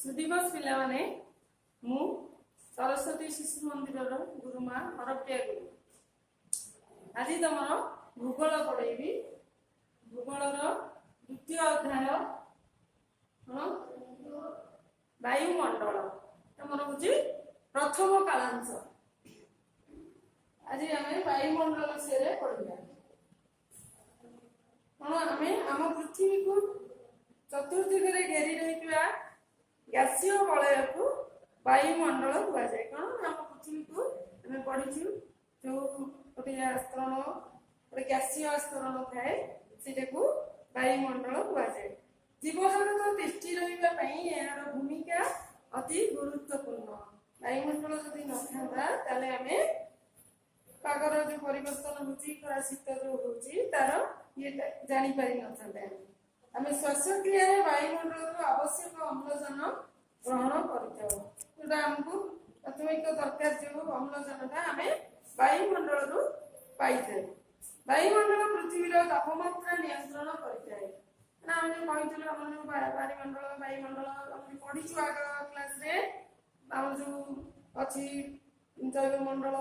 सुदिवस पिला माने मु सरस्वती शिशु मंदिर गुरुमा हरप्रिया गुरु आज तुम भूगोल पढ़ेबी भूगोल द्वितीय अध्याय वायुमंडल तुम हूँ प्रथम कालांश आज आम वायुमंडल से पढ़ा आम पृथ्वी को चतुर्दिगरे घेरी रही गैसीय वलय को वायुमंडल कह जाए कौन आम पृथ्वी को आम पढ़ी जो गोटे स्तरण गोटे गैसीय स्तरण थाए से वायुमंडल कह जाए जीवजगत तिष्ठि रहा भूमिका अति गुरुत्वपूर्ण वायुमंडल जदि न था आम पागर जो परिवर्तन होरा शीत जो होर ये जापारी न आम श्वासक्रिय वायुमंडल आवश्यक अम्लजान ग्रहण करमको प्राथमिक दरकार जो अम्लजान आम वायुमंडल पाई वायुमंडल पृथ्वीर तापमात्रा नियंत्रण करें बायुमंडल वायुमंडल पढ़ीचु आग क्लास जो अच्छी जैव मंडल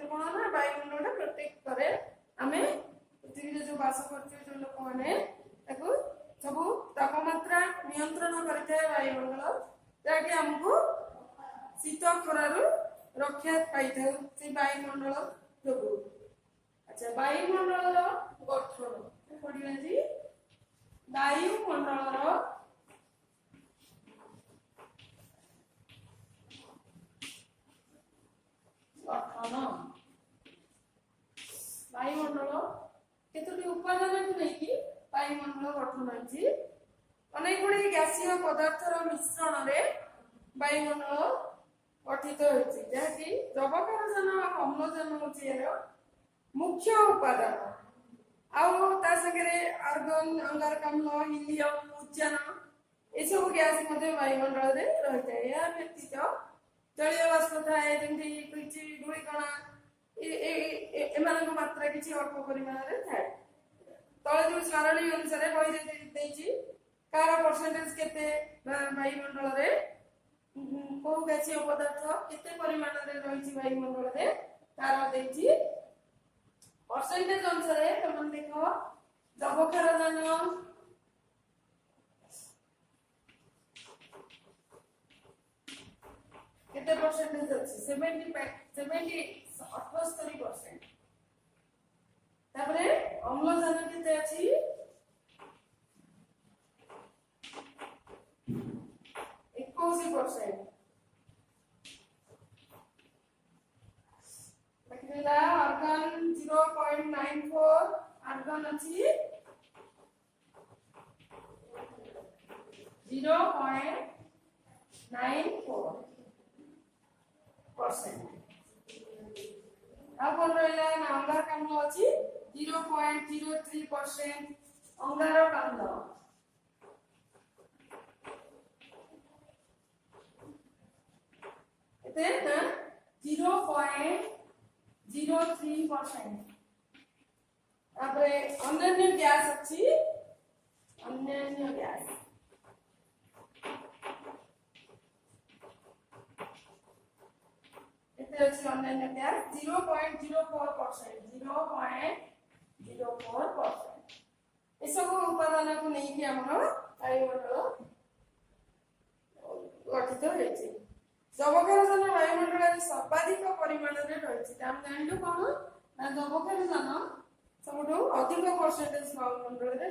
कौन ना वायुमंडल प्रोटेक्ट करे आम पृथ्वी जो बास कर लोक मैंने सब तापमात्रा नियंत्रण करते वायुमंडल जहाँकि आमको शीत खरार रक्षा पाई से वायुमंडल जो अच्छा वायुमंडल गठन पढ़ा जी वायुमंडल गठन वायुमंडल केतोटी उपादान को लेकिन वायुमंडल गठन होती अनेक गुड़ी गैसीय पदार्थर मिश्रण में वायुमंडल गठित होती जहाँकि जबकारजन अम्लजान हूँ मुख्य उपादान आगे आर्गन अंगारकाम्ल हिलियम उद्यान ये सब गैस वायुमंडल रही है या व्यतीत जलीय बाष्प थाए जमी धूलिकणा एम मात्रा किसी अल्प परिमाण थाए तले जो सारणी अनुसार बही कार परसेंटेज केते वायुमंडल कौ गैसीय पदार्थ केते परिमाण रही वायुमंडल तार देती परसेंटेज अनुसार तुम देख जबकारजान केते परसेंटेज अच्छी 78% तापरे अम्लजान केते अच्छी 21% आर्गन 0.94 आर्गन अच्छी 0.94% अब रहा अंगारकाम्ल अच्छी 0.03% अंगारकाम्ल ना 0.03% अन्य गैस अच्छी अन्य गैस अन्य गैस 0.04% 0.04% ये सब उपादान को लेकिन वायुमंडल गठित होती जबकारजन वायुमंडल सर्वाधिक परिमाण रही जानलु कौन ना जबकारजन सब अधिक परसेंटेज वायुमंडल रही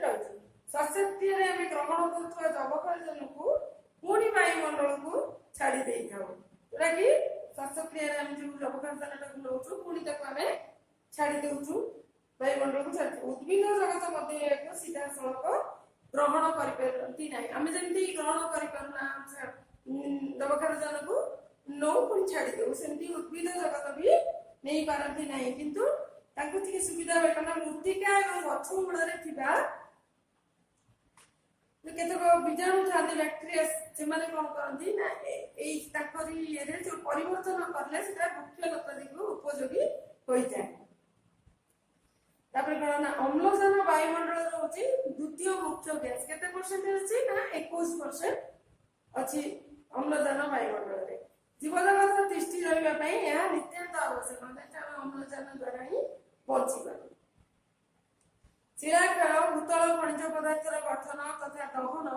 श्वासक्रिय ग्रहण कर जबकारजन को पुणी वायुमंडल को छाड़ी दे जोटा कि श्वासक्रिय जो जबकारजन नौ पुणी आम छाड़ी दौचु वायुमंडल को छाड़ी उद्भिद जगत सीधा सड़क ग्रहण करती ना आम जमी ग्रहण कर जबकारजन को नौ पुणी छाड़ी दे सेमती उद्भिद जगत भी नहीं पारती ना किंतु सुविधा हुए क्या मृत्तिका और गछ मूल केतक बीजाणु था बैक्टेरिया से कौन करती ना ये जो परिवर्तन कले वृक्षलता दिगु उपयोगी होता है कौन अम्लजान वायुमंडल रोचे द्वितीय मुख्य गैस केते परसेंट अच्छी ना 21% अच्छी ଅମ୍ଳଜାନ ବାୟୁମଣ୍ଡଳରେ ଜୀବଜଗତ ତିଷ୍ଠି ରହିବା ପାଇଁ ଏହା ନିତ୍ୟାନ୍ତ ଆବଶ୍ୟକ ଯେହେତୁ ଆମେ ଅମ୍ଳଜାନ ଦ୍ୱାରା ହିଁ ବଞ୍ଚିପାରୁ। ଶିଳାକ୍ଷୟ ଭୂତଳ ଖଣିଜ ପଦାର୍ଥର ଗଠନ ତଥା ଦହନ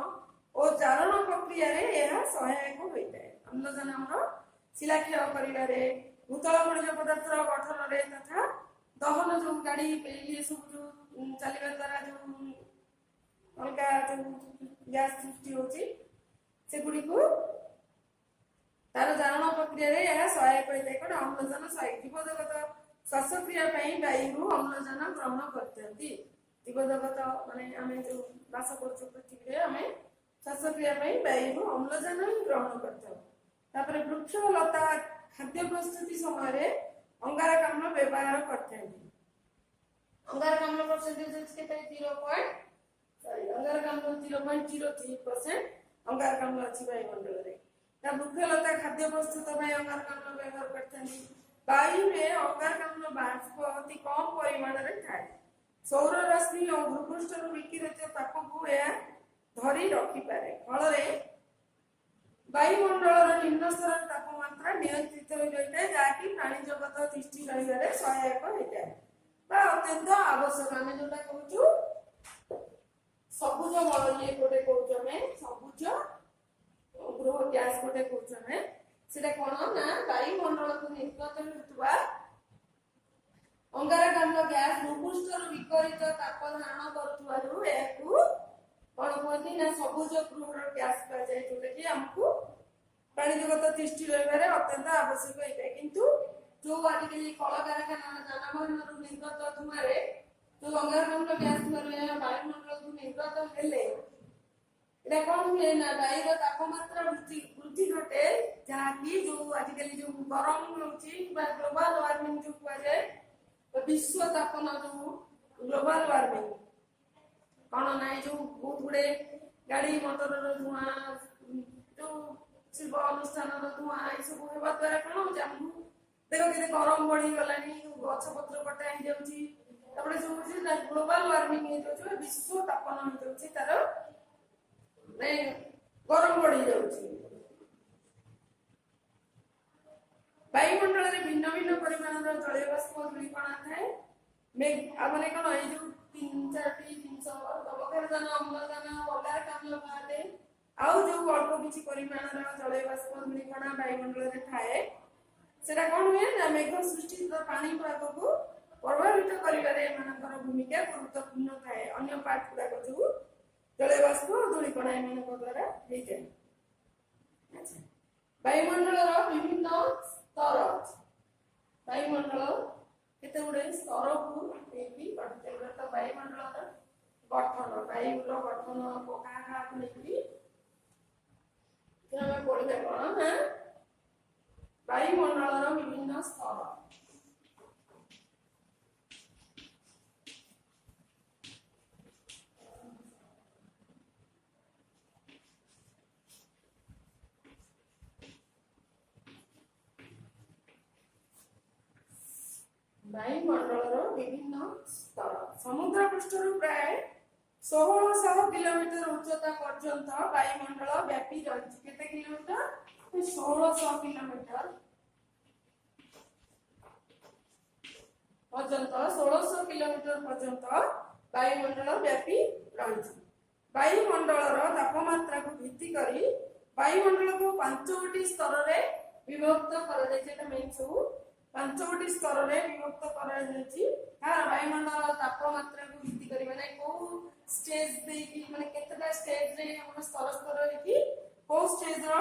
ଓ ଜାରଣ ପ୍ରକ୍ରିୟାରେ ଏହା ସହାୟକ ହୋଇଥାଏ। ଅମ୍ଳଜାନ ଆମର ଶିଳାକ୍ଷୟ କରିବାରେ ଭୂତଳ ଖଣିଜ ପଦାର୍ଥର ଗଠନରେ ତଥା ଦହନ ଯୋଉ ଗାଡି ଇଏ ସବୁ ଯୋଉ ଚାଲିବା ଦ୍ୱାରା ଯୋଉ ଅଲଗା ଯୋଉ ଗ୍ୟାସ ସୃଷ୍ଟି ହଉଛି ସେଗୁଡିକୁ ତାର ଜାରଣ ପ୍ରକ୍ରିୟାରେ ଏହା ସହାୟକ ହୋଇଥାଏ। କ'ଣ ଅମ୍ଳଜାନ ସହାୟକ ଜୀବଜଗତ ଶ୍ୱାସକ୍ରିୟା ପାଇଁ ବାୟୁରୁ ଅମ୍ଳଜାନ ଗ୍ରହଣ କରିଥାନ୍ତି। ଜୀବଜଗତ ମାନେ ଆମେ ଯୋଉ ବାସ କରୁଛୁ ପୃଥିବୀରେ ଆମେ ଶ୍ୱାସକ୍ରିୟା ପାଇଁ ବାୟୁରୁ ଅମ୍ଳଜାନ ହିଁ ଗ୍ରହଣ କରିଥାଉ। ତାପରେ ବୃକ୍ଷ ଲତା ଖାଦ୍ୟ ପ୍ରସ୍ତୁତି ସମୟରେ ଅଙ୍ଗାରକାମ୍ଳ ବ୍ୟବହାର କରିଥାନ୍ତି। ଅଙ୍ଗାରକାମ୍ଳ ପରସେଣ୍ଟେଜ କେତେ 0.03% ଅଙ୍ଗାରକାମ୍ଳ ଅଛି ବାୟୁମଣ୍ଡଳରେ। ତା ବୃକ୍ଷଲତା ଖାଦ୍ୟ ପ୍ରସ୍ତୁତ ପାଇଁ ଅଙ୍ଗାରକାମ୍ଳ ବ୍ୟବହାର କରିଥାନ୍ତି। ବାୟୁରେ ଅଙ୍ଗାରକାମ୍ଳ ବାଷ୍ପ ଅତି କମ ପରିମାଣରେ ଥାଏ। ସୌର ରଶ୍ମି ଓ ଭୂପୃଷ୍ଠରୁ ବିକିରିତ ତାପକୁ ଏହା ଧରି ରଖିପାରେ ଫଳରେ ବାୟୁମଣ୍ଡଳର ନିମ୍ନ ସ୍ତରର ତାପମାତ୍ରା ନିୟନ୍ତ୍ରିତ ହୋଇ ରହିଥାଏ ଯାହାକି ପ୍ରାଣୀ ଜଗତ ତିଷ୍ଠି ରହିବାରେ ସହାୟକ ହୋଇଥାଏ ବା ଅତ୍ୟନ୍ତ ଆବଶ୍ୟକ। ଆମେ ଯୋଉଟା କହୁଛୁ ସବୁଜ ବଳ ଇଏ ଗୋଟେ କହୁଛୁ ଆମେ ସବୁଜ ଗୃହ ଗ୍ୟାସ ଗୋଟେ କହୁଛୁ ଆମେ ସେଟା କଣ ନା ବାୟୁମଣ୍ଡଳକୁ ନିର୍ଗତ ହେଉଥିବା ଅଙ୍ଗାରକାମ୍ଳ ଗ୍ୟାସ ଭୂପୃଷ୍ଠରୁ ବିକିରିତ ତାପ ଧାରଣ କରୁଥିବାରୁ ଏହାକୁ କଣ କୁହନ୍ତି ନା ସବୁଜ ଗୃହର ଗ୍ୟାସ କୁହାଯାଏ ଯୋଉଟା କି ଆମକୁ ପ୍ରାଣୀ ଜଗତ ତିଷ୍ଠି ରହିବାରେ ଅତ୍ୟନ୍ତ ଆବଶ୍ୟକ ହୋଇଥାଏ। କିନ୍ତୁ ଯୋଉ ଆଜିକାଲି କଳକାରଖାନା ଯାନବାହନରୁ ନିର୍ଗତ ଧୂଆଁରେ ଯୋଉ ଅଙ୍ଗାରକାମ୍ଳ ଗ୍ୟାସ ବାୟୁମଣ୍ଡଳକୁ ନିର୍ଗତ ହେଲେ এটা কোন ହୁଏ ନା ବାୟୁର ତାପମାତ୍ରା ବୃଦ୍ଧି ଘଟେ ଯାହାକି ଯୋଉ ଆଜିକାଲି ଯୋଉ ଗରମ ହେଉଛି ବା ଗ୍ଲୋବାଲ ୱାର୍ମିଂ ଯୋଉ କୁହାଯାଏ ବିଶ୍ୱ ତାପନ ଯୋଉ ଗ୍ଲୋବାଲ ୱାର୍ମିଂ କଣ ନାହିଁ ଯୋଉ ବହୁତ ଗୁଡେ ଗାଡି ମଟରର ଧୂଆଁ ଯୋଉ ଶିଳ୍ପ ଅନୁଷ୍ଠାନର ଧୂଆଁ ଏସବୁ ହେବା ଦ୍ୱାରା କଣ ହଉଛି ଆମକୁ ଦେଖ କେତେ ଗରମ ବଢିଗଲାଣି ଗଛ ପତ୍ର କଟା ହେଇଯାଉଛି ତାପରେ ଯୋଉ ହଉଛି ଗ୍ଲୋବାଲ ୱାର୍ମିଂ ହେଇଯାଉଛି ବିଶ୍ୱ ତାପନ ହେଇଯାଉଛି ତାର ଗରମ ବଢି ଯାଉଛି। ବାୟୁମଣ୍ଡଳରେ ଭିନ୍ନ ଭିନ୍ନ ପରିମାଣର ଜଳୀୟ ବାଷ୍ପ ଧୂଳିକଣା ଥାଏ ମାନେ କଣ ଏଇ ଯୋଉ 3-4ଟି ଜିନିଷ ଅବକ୍ଷାରଜାନ ଅମ୍ଳଜାନ ଅଙ୍ଗାରକାମ୍ଳ ବାହାରେ ଆଉ ଯୋଉ ଅଳ୍ପ କିଛି ପରିମାଣର ଜଳୀୟ ବାଷ୍ପ ଧୂଳିକଣା ବାୟୁମଣ୍ଡଳରେ ଥାଏ ସେଟା କଣ ହୁଏ ନା ମେଘ ସୃଷ୍ଟି ପାଣିପାଗକୁ ପ୍ରଭାବିତ କରିବାରେ ଏମାନଙ୍କର ଭୂମିକା ଗୁରୁତ୍ୱପୂର୍ଣ୍ଣ ଥାଏ। ଅନ୍ୟ ପାର୍ଟ ଗୁଡାକ ଯୋଉ ଜଳୀୟ ବାଷ୍ପ ଧୂଳିକଣା ଏମାନଙ୍କ ଦ୍ୱାରା ହେଇଥାଏ। ଆଚ୍ଛା ବାୟୁମଣ୍ଡଳର ବିଭିନ୍ନ ସ୍ତର ବାୟୁମଣ୍ଡଳ କେତେ ଗୁଡେ ସ୍ତରକୁ ନେଇକି ଗଠିତ। ତ ବାୟୁମଣ୍ଡଳର ଗଠନ ବାୟୁର ଗଠନ କାହାକୁ ନେଇକି ଆମେ ପଢିବା କଣ ନା ବାୟୁମଣ୍ଡଳର ବିଭିନ୍ନ ସ୍ତର ବାୟୁମଣ୍ଡଳର ବିଭିନ୍ନ ସ୍ତର ସମୁଦ୍ର ପୃଷ୍ଠରୁ ପ୍ରାୟ 1600 କିଲୋମିଟର ଉଚ୍ଚତା ପର୍ଯ୍ୟନ୍ତ ବାୟୁମଣ୍ଡଳ ବ୍ୟାପି ରହିଛି। କେତେ କିଲୋମିଟର 1600 କିଲୋମିଟର ପର୍ଯ୍ୟନ୍ତ 1600 କିଲୋମିଟର ପର୍ଯ୍ୟନ୍ତ ବାୟୁମଣ୍ଡଳ ବ୍ୟାପି ରହିଛି। ବାୟୁମଣ୍ଡଳର ତାପମାତ୍ରାକୁ ଭିତ୍ତି କରି ବାୟୁମଣ୍ଡଳକୁ 5ଟି ସ୍ତରରେ ବିଭକ୍ତ କରାଯାଇଛି। ଏଟା ମେନ୍ ସବୁ 5ଟି ସ୍ତରରେ ବିଭକ୍ତ କରାଯାଇଛି। ବାୟୁମଣ୍ଡଳ ତାପମାତ୍ରାକୁ ଭିତ୍ତି କରି ମାନେ କୋଉ ସ୍ଟେଜ ଦେଇକି ମାନେ କେତେଟା ସ୍ଟେଜ ରେ ଆମର ସ୍ତର ସ୍ତର ହେଇକି କୋଉ ସ୍ଟେଜ ର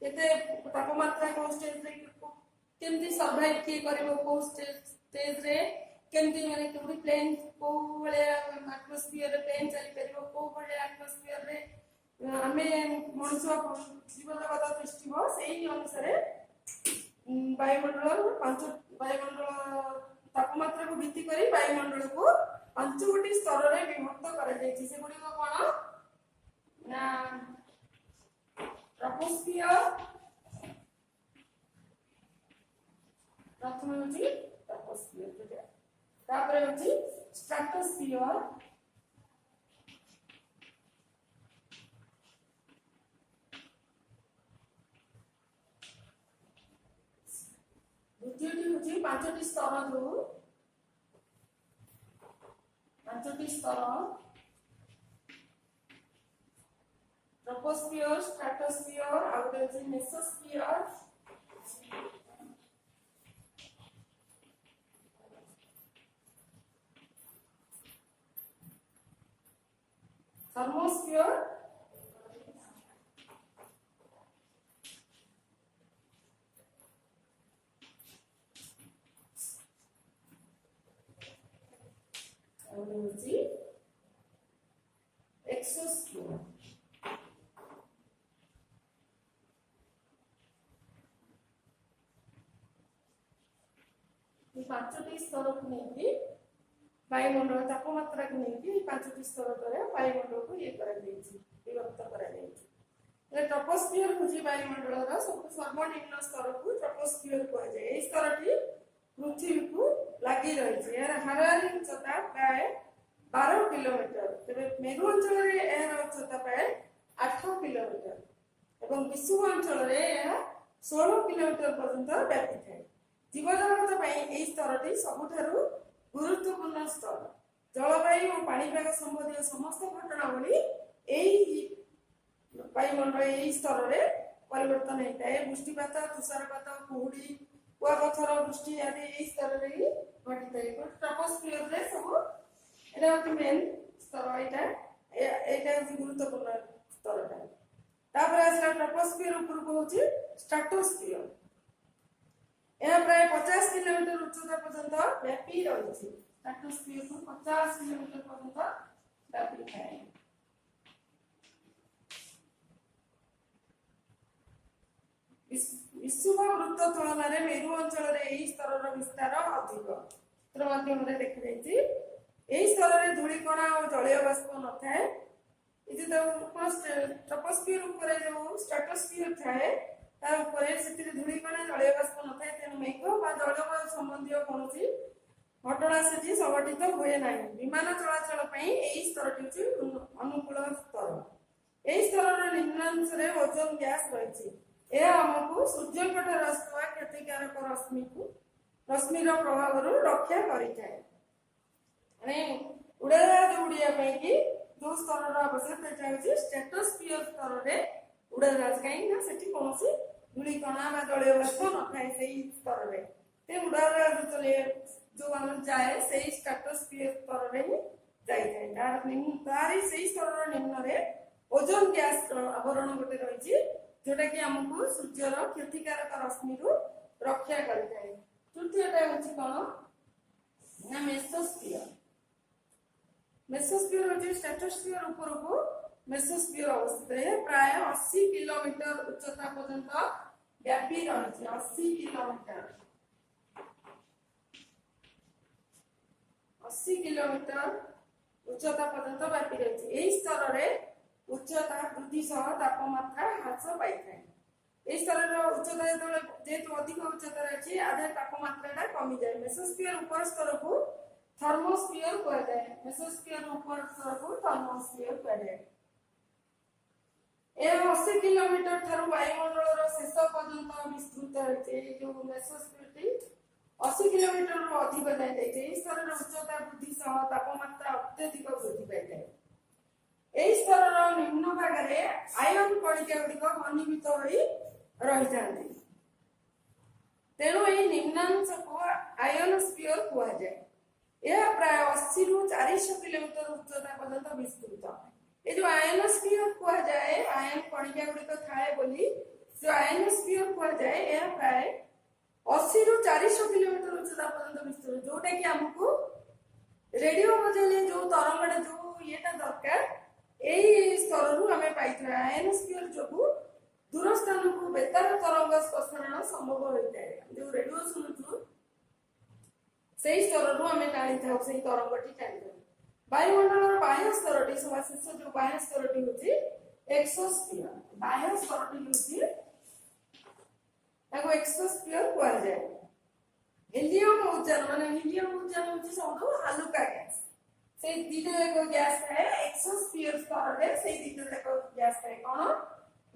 କେତେ ତାପମାତ୍ରା କୋଉ ସ୍ଟେଜ ରେ କେମିତି ସର୍ଭାଇଭ କିଏ କରିବ କୋଉ ସ୍ଟେଜ ରେ କେମିତି ମାନେ କୋଉଠି ପ୍ଲେନ କୋଉ ଭଳିଆ ଆଟମୋସ୍ଫିୟର ରେ ପ୍ଲେନ ଚାଲି ପାରିବ କୋଉ ଭଳିଆ ଆଟମୋସ୍ଫିୟର ରେ ଆମେ ମଣିଷ ଜୀବଜଗତ ତିଷ୍ଠିବ ସେଇ ଅନୁସାରେ ବାୟୁମଣ୍ଡଳ ତାପମାତ୍ରାକୁ ଭିତ୍ତି କରି ବାୟୁମଣ୍ଡଳକୁ 5ଟି ସ୍ତରରେ ବିଭକ୍ତ କରାଯାଇଛି। ସେଗୁଡିକ କଣ ନା ଟ୍ରପୋସ୍ଫିୟର ପ୍ରଥମେ ହେଉଛି ଟ୍ରପୋସ୍ଫିୟର ତାପରେ ହେଉଛି ସ୍ଟ୍ରାଟୋସ୍ଫିୟର हूँ पांचटी स्तर जो पांचटी स्तर ट्रोपोस्फियर स्ट्रेटोस्फियर आउ मेसोस्फियर थर्मोस्फियर एक्सोस्फियर पांचटी स्तर को नहीं वायुमंडल तापमात्रा को नहीं पांचटी स्तर द्वारा वायुमंडल को ये विभक्त ट्रोपोस्फियर हूँ वायुमंडल सब सर्वनिम्न स्तर को ट्रोपोस्फियर कहुए स्तर पृथ्वी को लगी रही हाराहारी उच्चता प्राय 12 किलोमीटर तेज मेरु अंचल उच्चता प्राय 8 किलोमीटर और विषुव अंचल 16 किलोमीटर पर्यंत व्यापी थाए जीवजगत स्तरटी सबुठारु गुरुत्वपूर्ण स्तर जलवायु और पाणीपाग संबंधी समस्त घटनावली वायुमंडल स्तर में परिवर्तन होता है वृष्टिपात तुषारपात कुहुड़ी कुआपथर वृष्टि आदि यही स्तर में ही घटी है ट्रोपोस्फियर रे सब एटा मेन स्तर एटा गुरुत्वपूर्ण स्तरटा तापर आसला ट्रोपोस्फियर ऊपर को होची स्ट्रेटोस्फियर यह प्राय 50 किलोमीटर उच्चता पर्यंत व्यापी रही स्ट्रेटोस्फियर को 50 किलोमीटर पर्यंत व्यापी है विषुव वृत्त तुलन में मेरु अंचल स्तर विस्तार अधिक देखी स्तर में धूलिकणा और जलीय बाष्प न थाए ट्रोपोस्फियर जो स्ट्रेटोस्फियर थाए धूलिकणा जलीय बाष्प न थाए तेणु मेघ जलवायु संबंधी कौन घटना से संगठित हुए ना विमान चलाचल स्तरटी अनुकूल स्तर यही स्तर निम्नांश ओजोन गैस रही आमको सूर्य क्षतिकारक रश्मिर प्रभाव रक्षा करें उड़ाजाहाज उड़ापी कि जो स्तर आवश्यकता होती स्ट्रेटोस्फियर स्तर में उड़ाजाहाज कहीं कौन धूलिकणा जलीय बाष्प न थाए स्तर में उड़ाजाहाज चले जो आम जाए से स्ट्रेटोस्फियर स्तर में ही जाए से स्तर निम्न ओजोन गैस आवरण गोटे रही जोटा कि आमको सूर्यर क्षतिकारक रश्मि रक्षा करें तृतीयटा हूँ कौन ना मेसोस्फियर मेसोस्फियर हूँ स्ट्रेटोस्फियर ऊपर को मेसोस्फियर अवस्थित है प्राय 80 किलोमीटर उच्चता पर्यंत व्यापी रही 80 किलोमीटर 80 किलोमीटर उच्चता पर्यंत व्यापी रही यही स्तर में उच्चता वृद्धि सह तापमात्रा ह्रास पाई थाए स्तर उच्चता जेहेतु अधिक उच्चता अच्छी आधे तापमात्रा कमी जाए मेसोस्फियर ऊपर स्तर को थर्मोस्फियर कहुए मेसोस्फियर ऊपर स्तर को थर्मोस्फियर कहुए 80 किलोमीटर ठारू वायुमंडल शेष पर्यंत विस्तृत होती जो मेसोस्फियर 80 किलोमीटर अधिक जाए स्तर उच्चता वृद्धि सह तापमात्रा अत्यधिक वृद्धि पाई यही स्तर निम्न भाग में आयन कणिका गुड़िक घनीभूत हो रही तेणु यही निम्नांश को आयनोस्फियर कहुए यह प्राय 80 रु 400 किलोमीटर उच्चता पर्यंत विस्तृत ये जो आयनोस्फियर कहुए आयन कणिका गुड़िक थाए बोली जो आयनोस्फियर कहुए यह प्राय 80 रु 400 किलोमीटर उच्चता पर्यंत विस्तृत जोटा कि आमको रेडियो बजेले जो तरंगटा जो येटा दरकार यही स्तर आम पाई आयनोस्फियर जो दूर स्थान को बेतार तरंग प्रसारण संभव होता है जो रेडियो शुणु से स्तर आम टाणी था तरंगटी टाणी था वायुमंडल बाह्य स्तरटी सभा शेष जो बाह्य स्तरटी हूँ एक्सोस्फियर बाह्य स्तरटी हूँ एक्सोस्फियर कहुए हिलियम उद्यान मान हिलियम उद्यान हूँ सब हालुका गैस से दीटा जाक गैस थाए एक्सोस्फियर स्तर में से दीटा जाक गैस थाए कौन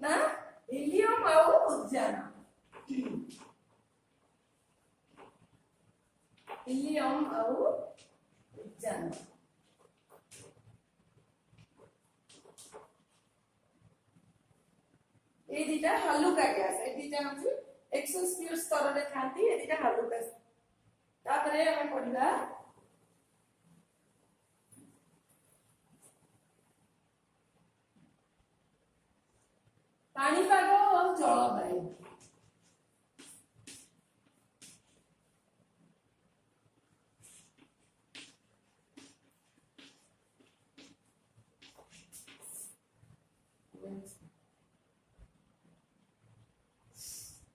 ना हिलियम आउ उद्यान हिलियम आउ उद्यान ये दीटा हालुका गैस ए दीटा हम एक्सोस्फियर स्तर रे थांती ए दीटा हालुका तापरे हम पढिबा पाणीपाग और जलवायु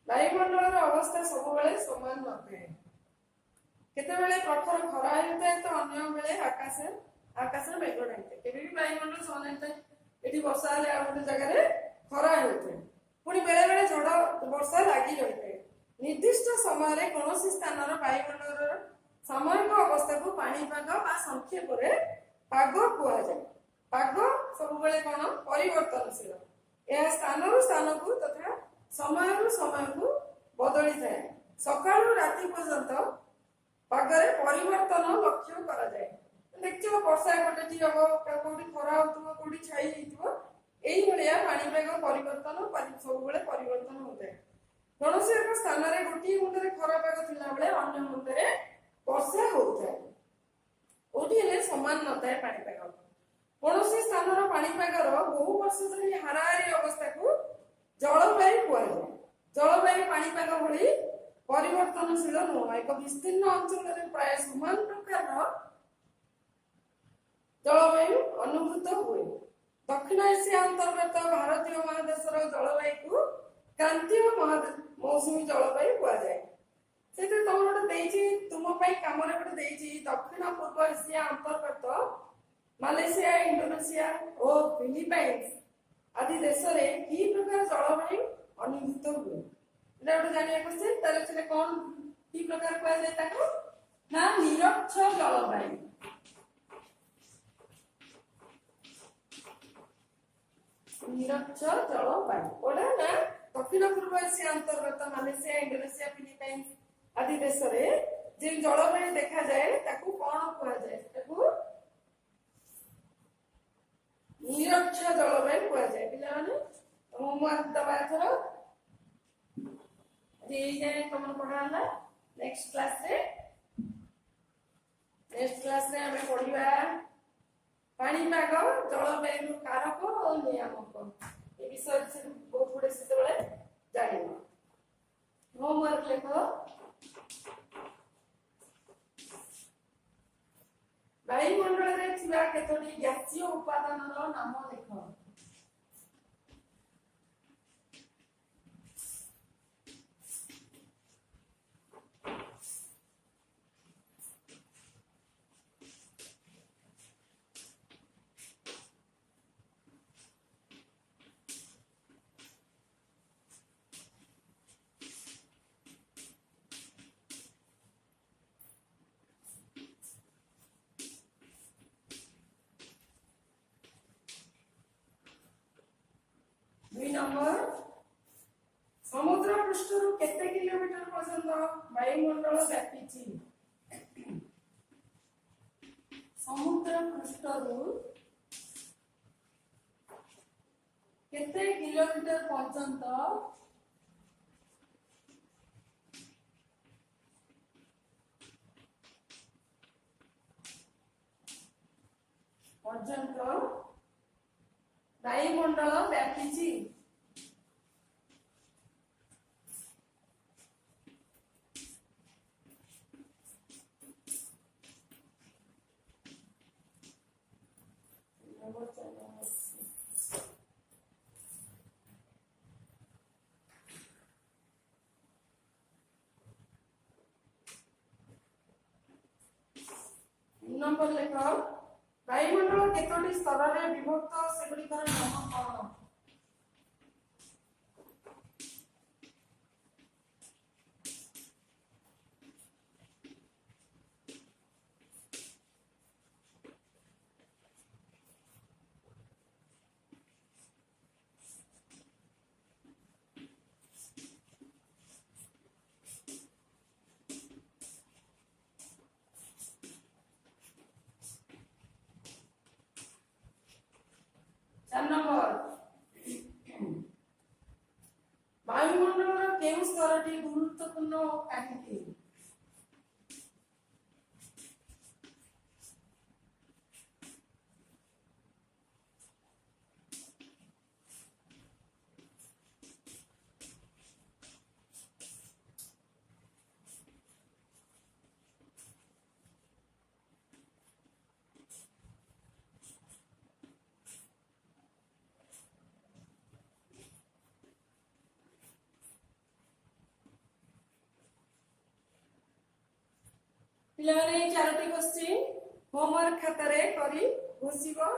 वायुमंडल अवस्था सब समान नए केतबेले प्रखर खरा होता है तो अन्य बेले आकाश मेघ ढाई केबे भी वायुमंडल समान होता है एठी वर्षा हेले आ गोटे जगह रे खरा होता है पुनी बेले बेले झड़ वर्षा लागी रहता है निर्दिष्ट समय रे कोनोसी स्थान रो वायुमंडल रो सामयिक अवस्था को पाणीपाग बा संक्षेप रे पाग कुआ जाय पाग सब बेले कोन परिवर्तनशील यह स्थान रो स्थान को तथा समय को बदली थाए सकाळु राति पर्यंत पागरे परिवर्तन लक्ष्य करा जाए देखियो वर्षा गोटे हम कोठी खरा होतबो कोठी छाई हेतबो एही भलिया पाणीपाग परिवर्तन सब बेले परिवर्तन होता है कौन एक स्थान में गोटे मुंडे खरा पाग थिला बेले अन्य मुंडे वर्षा होता है ओठी हेले समान नता है पाणीपाग कौन स्थान पाणीपाग बहु वर्ष धरी हाराहारी अवस्था को जलवायु कुआए जलवायु पाणीपाग भली परिवर्तनशील नुह एक विस्तीर्ण अंचल प्राय समान प्रकार जलवायु अनुभूत हुए दक्षिण एशिया अंतर्गत भारतीय महादेश जलवायु को क्रांतीय मौसुमी जलवायु कुआ जाए से तुम गोटे तुम कम गोटे दक्षिण पूर्व एशिया अंतर्गत मालेशिया इंडोनेशिया और फिलिपाइंस आदि देश रे की प्रकार जलवायु अनुभूत हुए एटा गोटे जानिया क्वेश्चन तारे से कौन की प्रकार कुआ जाय ताको ना निरक्ष जलवायु निरक्ष जलवायु ओडा ना दक्षिण पूर्व एशिया अंतर्गत मालेशिया इंडोनेशिया फिलिपाइंस आदि देश रे जे जलवायु देखा जाए ताको कौन कुआ जाय ताको निरक्ष जलवायु कुआ जाए पिला माने होमवर्क दबा थरो जे जाय तुम पढ़ाला नेक्स्ट क्लास रे हमें पढ़िबा पाणीपाग जलवायु कारक और नियामक ए विषय से बहुत गुडे सेते बेले जानिबो होमवर्क लेखो वायुमंडल रे थिबा केतोटी गैसीय उपादान रो नाम लेखो नंबर समुद्र पृष्ठरु केते किलोमीटर पर्यंत वायुमंडल व्यापी समुद्र पृष्ठरु केते किलोमीटर पर्यंत वायुमंडल व्यापी नंबर लेख वायुमंडल केतोटी स्तर रे विभक्त सेगुड़िकर नाम कौन କାହିଁକି? ପିଲାମାନେ 4ଟି କ୍ୱେଶ୍ଚିନ୍ ହୋମୱାର୍କ ଖାତାରେ କରି ଘୋଷିବ।